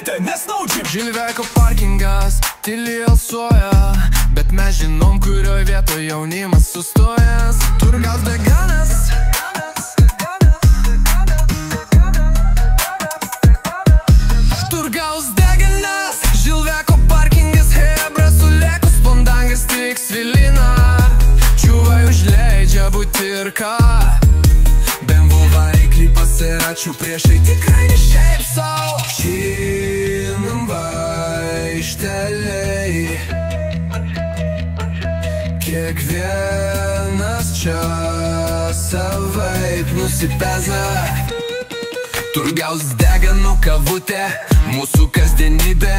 daryti, nesnaudžiam. Žilveko parkingas tyliai alsuoja, bet mes žinom, kurioj vietoj jaunimas sustojęs. Turgaus deganas, Turgaus deganas, Žilveko parkingas, hebra sulėkus, pondangas tik svilina. Čiuvai užleidžia butirką, BMW variklį pasiračių priešai tikrai ne šiaip sau. Činam vaišteliai, kiekvienas čia savaip nusipeza. Turgaus deganų kavutė, mūsų kasdienybė.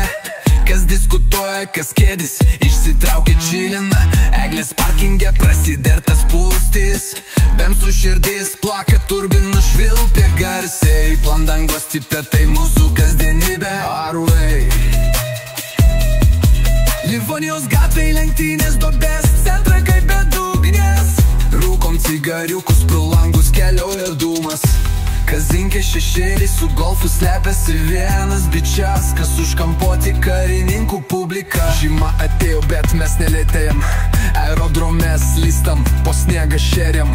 Kas diskutuoja, kas kėdis, išsitraukia čilina. Eglės parkinge prasidertas pūstys, bemsų širdys plaka, turbinų švilpė garsiai. Plandangos tipe tai mūsų kasdienybė. Arvai Livonijos gatvei lenktynės, duobės centra kaip bedugnės. Rūkom cigariukus, pro langus keliauja dūmas. Kazinkė šešėlį su golfu slepiasi vienas bičias, kas užkampoti karininkų publika. Žyma atėjo, bet mes nelėtėjam, aerodrome slystam, po sniegą šeriam.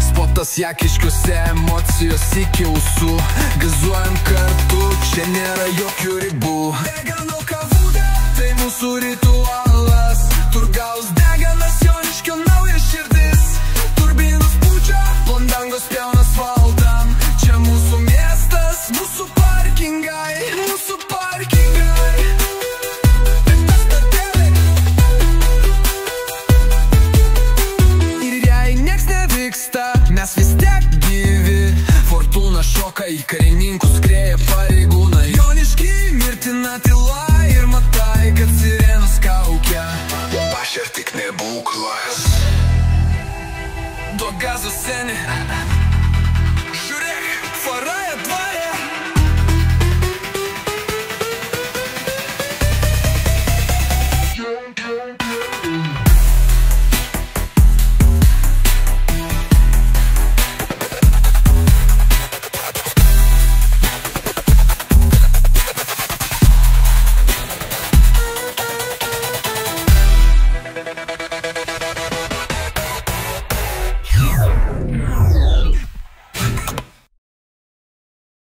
Spotas Jakiškiuose, emocijos iki ausų, gazuojam kartu, čia nėra jokių ribų. Deganų kavutė, tai mūsų ritualas. Turgaus deganas, Joniškio nauja širdis. Turbinos pučia, plandangos pjauna asfaltam. Čia mūsų miestas, mūsų parkingai, mūsų parkingai. Ir jei nieks nevyksta, mes vis tiek gyvi. Fortūna šoka, į karininkus skrieja pareigūnai. Jonišky mirtina tyla ir matai, kad sirenos kaukia. Pašer tik nebūk kvajas. Duok gazo seni, žiūrėk, fara.